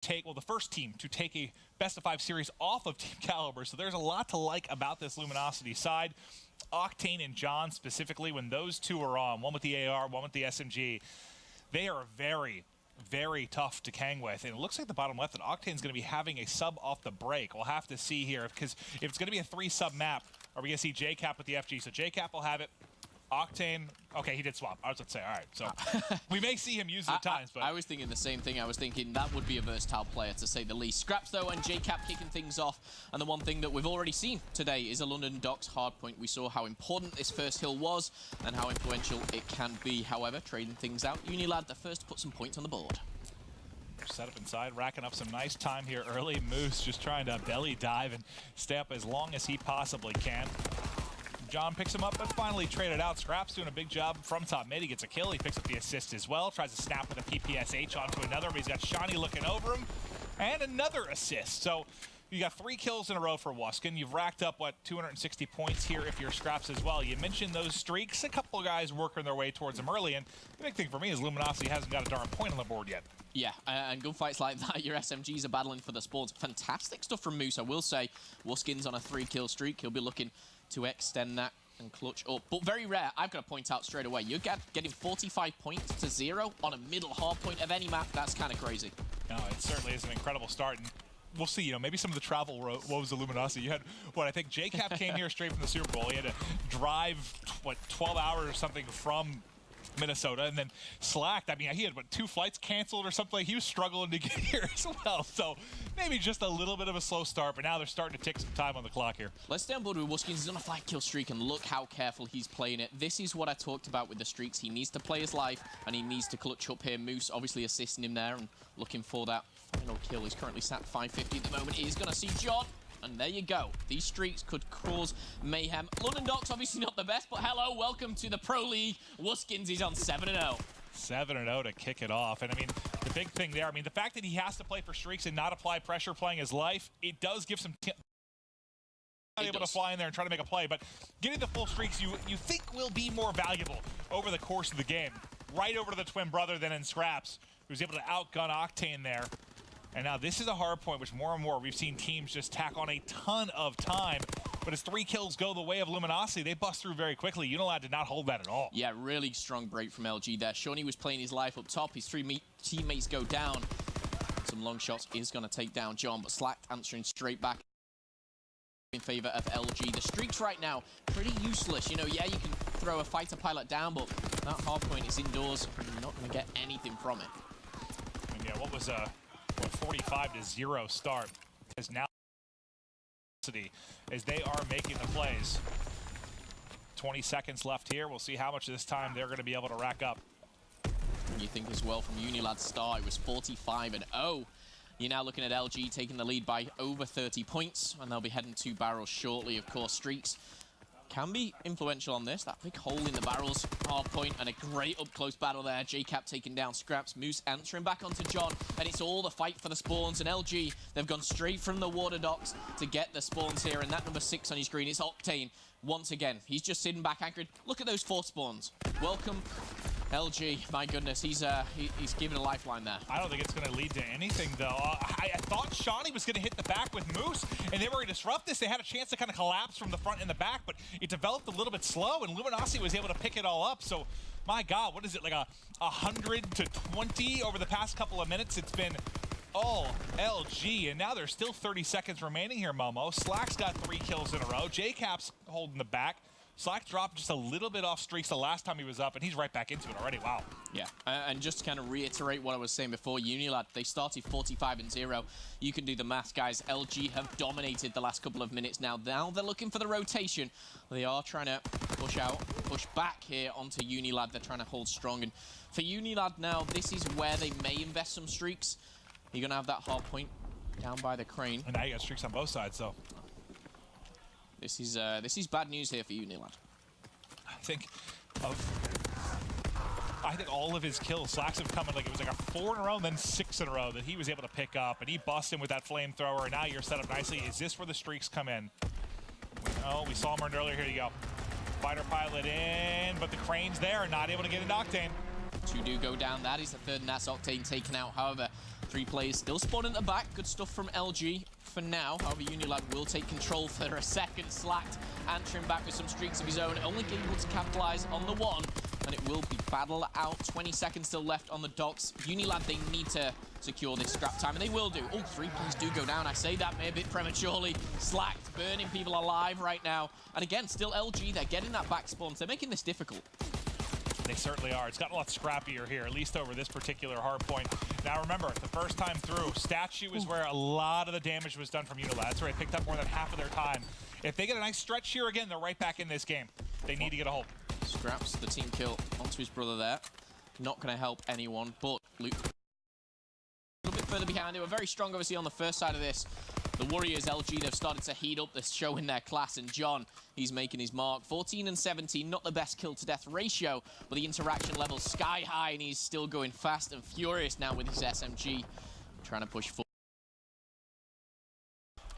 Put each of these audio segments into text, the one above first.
the first team to take a best-of-5 series off of Team Caliber. So there's a lot to like about this Luminosity side. Octane and John specifically, when those two are on, one with the AR, one with the SMG, they are very, very tough to Kang with. And it looks like the bottom left that Octane's going to be having a sub off the break. We'll have to see here, because if it's going to be a 3-sub map, are we going to see JCap with the FG? So JCap will have it. Octane, okay, he did swap. I was going to say, all right, so we may see him use it at times. But I was thinking the same thing. I was thinking that would be a versatile player, to say the least. Scraps, though, and JCap kicking things off. And the one thing that we've already seen today is a London Docks hardpoint. We saw how important this first hill was and how influential it can be. However, trading things out, Unilad, the first to put some points on the board. Set up inside, racking up some nice time here early. Moose just trying to belly dive and stay up as long as he possibly can. John picks him up, but finally traded out. Scraps doing a big job from top mid. He gets a kill. He picks up the assist as well. Tries to snap with a PPSH onto another, but he's got Shawnee looking over him. And another assist. So you got 3 kills in a row for Wuskin. You've racked up, what, 260 points here if you're Scraps as well. You mentioned those streaks. A couple of guys working their way towards them early. And the big thing for me is Luminosity hasn't got a darn point on the board yet. Yeah, and gunfights like that, your SMGs are battling for the spawns. Fantastic stuff from Moose, I will say. Wuskin's on a 3-kill streak. He'll be looking to extend that and clutch up. But very rare, I've got to point out straight away, you're getting 45 points to 0 on a middle hard point of any map. That's kind of crazy. No, it certainly is an incredible start. And we'll see, you know, maybe some of the travel woes of Luminosity. You had, what, I think JCap came here straight from the Super Bowl. He had to drive, what, 12 hours or something from Minnesota, and then slacked. I mean, he had, what, 2 flights canceled or something. He was struggling to get here as well. So maybe just a little bit of a slow start, but now they're starting to tick some time on the clock here. Let's stay on board with Wuskins. He's on a 5-kill streak, and look how careful he's playing it. This is what I talked about with the streaks. He needs to play his life, and he needs to clutch up here. Moose obviously assisting him there and looking for that final kill. He's currently sat 550 at the moment. He's going to see John. And there you go. These streaks could cause mayhem. London Docks obviously not the best, but hello, welcome to the Pro League. Wuskins, he's on 7-0. 7-0 to kick it off. And I mean, the big thing there, I mean, the fact that he has to play for streaks and not apply pressure playing his life, it does give some not able to fly in there and try to make a play, but getting the full streaks you think will be more valuable over the course of the game. Right over to the twin brother then in Scraps, who's able to outgun Octane there. And now this is a hard point, which more and more we've seen teams just tack on a ton of time. But as 3 kills go the way of Luminosity, they bust through very quickly. Unilad did not hold that at all. Yeah, really strong break from LG there. Shawnee was playing his life up top. His 3 teammates go down. Some long shots is going to take down John, but Slack answering straight back in favor of LG. The streaks right now, pretty useless. You know, yeah, you can throw a fighter pilot down, but that hard point is indoors. You're not going to get anything from it. And yeah, what was a 45-0 start is now as they are making the plays. 20 seconds left here. We'll see how much of this time they're going to be able to rack up. You think as well from Unilad's start, it was 45-0. You're now looking at LG taking the lead by over 30 points, and they'll be heading to barrels shortly. Of course, streaks can be influential on this. That big hole in the barrels, hard point, and a great up-close battle there. JCap taking down Scraps. Moose answering back onto John, and it's all the fight for the spawns. And LG, they've gone straight from the water docks to get the spawns here. And that number 6 on your screen is Octane. Once again, he's just sitting back anchored. Look at those 4 spawns. Welcome, LG. My goodness, he's given a lifeline there. I don't think it's going to lead to anything, though. I thought Shawnee was going to hit the back with Moose, and they were going to disrupt this. They had a chance to kind of collapse from the front and the back, but it developed a little bit slow, and Luminosity was able to pick it all up. So, my God, what is it, like a 100 to 20 over the past couple of minutes? It's been all LG, and now there's still 30 seconds remaining here, Momo. Slack's got 3 kills in a row. JCap's holding the back. Slack dropped just a little bit off streaks the last time he was up, and he's right back into it already. Wow. Yeah, and just to kind of reiterate what I was saying before, Unilad, they started 45-0. You can do the math, guys. LG have dominated the last couple of minutes now. Now they're looking for the rotation. They are trying to push back here onto Unilad. They're trying to hold strong. And for Unilad now, this is where they may invest some streaks. You're going to have that hard point down by the crane. And now you got streaks on both sides, though. This is bad news here for Unilad. I think all of his kills, Slacks have come in like it was like a 4 in a row and then 6 in a row that he was able to pick up, and he busted him with that flamethrower, and now you're set up nicely. Is this where the streaks come in? Oh, we saw him earned earlier. Here you go. Fighter pilot in, but the crane's there, not able to get into Octane. 2 do go down. That is the 3rd, and that's Octane taken out. However, Three players still spawning at the back. Good stuff from LG for now. However, Unilad will take control for a second. Slacked, answering back with some streaks of his own. Only able to capitalize on the one. And it will be battle out. 20 seconds still left on the docks. Unilad, they need to secure this scrap time, and they will do. Oh, three players do go down. I say that maybe a bit prematurely. Slacked, burning people alive right now. And again, still LG, they're getting that back spawn. So they're making this difficult. They certainly are. It's gotten a lot scrappier here, at least over this particular hard point. Now remember, the first time through, Statue is where a lot of the damage was done from Unilad. That's where they picked up more than half of their time. If they get a nice stretch here again, they're right back in this game. They need to get a hold. Scraps the team kill onto his brother there. Not going to help anyone, but Luke a little bit further behind. They were very strong, obviously, on the first side of this. The Warriors, LG, they've started to heat up this show in their class, and John, he's making his mark. 14 and 17, not the best kill-to-death ratio, but the interaction level's sky high, and he's still going fast and furious now with his SMG, trying to push forward.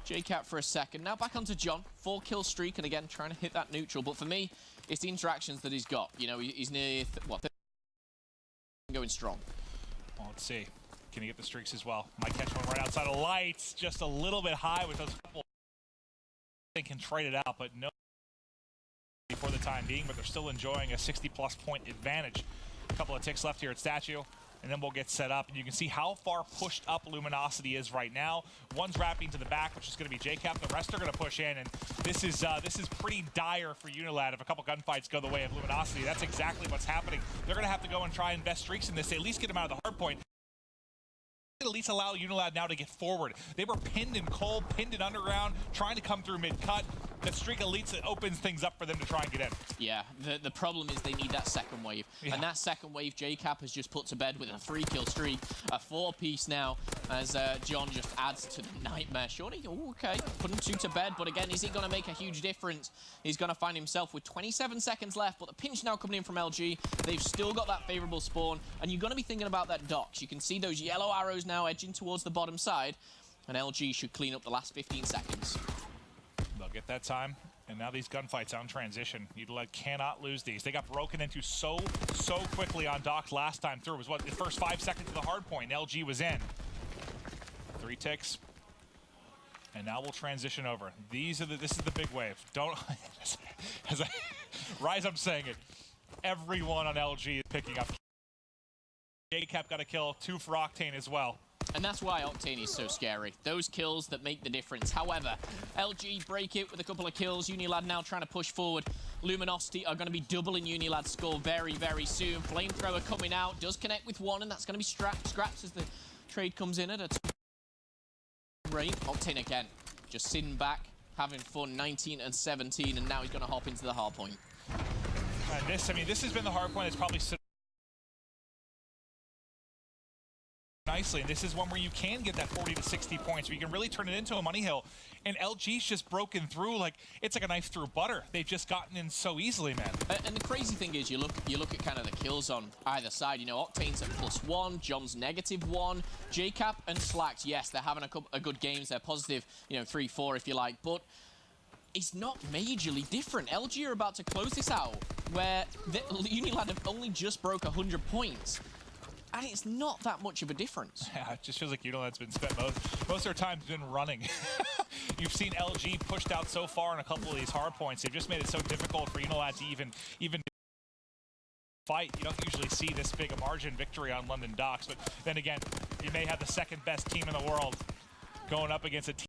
JCap for a second. Now back onto John. 4-kill streak, and again, trying to hit that neutral. But for me, it's the interactions that he's got. You know, he's near, what, going strong. Well, let's see. Can he get the streaks as well? Might catch one right outside of lights. Just a little bit high with those couple. They can trade it out, but no for the time being. But they're still enjoying a 60-plus point advantage. A couple of ticks left here at Statue, and then we'll get set up. And you can see how far pushed up Luminosity is right now. One's wrapping to the back, which is going to be JCap. The rest are going to push in, and this is pretty dire for Unilad. If a couple gunfights go the way of Luminosity, that's exactly what's happening. They're going to have to go and try and invest streaks in this to at least get them out of the hard point. At least allow Unilad now to get forward. They were pinned in cold, pinned in underground, trying to come through mid-cut. The streak elites, it opens things up for them to try and get in. Yeah, the problem is they need that second wave. Yeah. And that second wave, JCap has just put to bed with a 3-kill streak. A 4-piece now, as John just adds to the nightmare. Shorty, oh, okay, putting 2 to bed, but again, is it going to make a huge difference? He's going to find himself with 27 seconds left, but the pinch now coming in from LG. They've still got that favorable spawn, and you're going to be thinking about that docks. You can see those yellow arrows now edging towards the bottom side, and LG should clean up the last 15 seconds. They'll get that time, and now these gunfights on transition. Unilad cannot lose these. They got broken into so quickly on docks last time through. It was, what, the first 5 seconds of the hard point, and LG was in. 3 ticks. And now we'll transition over. This is the big wave. Don't, Rise, I'm saying it. Everyone on LG is picking up. JCap got a kill, 2 for Octane as well. And that's why Octane is so scary. Those kills that make the difference. However, LG break it with a couple of kills. Unilad now trying to push forward. Luminosity are going to be doubling Unilad's score very, very soon. Flamethrower coming out. Does connect with one, and that's going to be Scraps as the trade comes in at a rate. Octane again. Just sitting back, having fun. 19 and 17, and now he's going to hop into the hard point. And this has been the hard point that's probably nicely, and this is one where you can get that 40 to 60 points, where you can really turn it into a money hill. And LG's just broken through like it's like a knife through butter. They've just gotten in so easily, man. And the crazy thing is, you look at kind of the kills on either side. You know, Octane's at +1, John's -1, JCap and Slacked. Yes, they're having a good games. They're positive, you know, 3-4 if you like, but it's not majorly different. LG are about to close this out, where Unilad have only just broke 100 points. And it's not that much of a difference. Yeah, it just feels like Unilad's been spent most of their time's been running. You've seen LG pushed out so far in a couple of these hard points. They've just made it so difficult for Unilad to even fight. You don't usually see this big a margin victory on London docks, but then again, you may have the second best team in the world going up against a team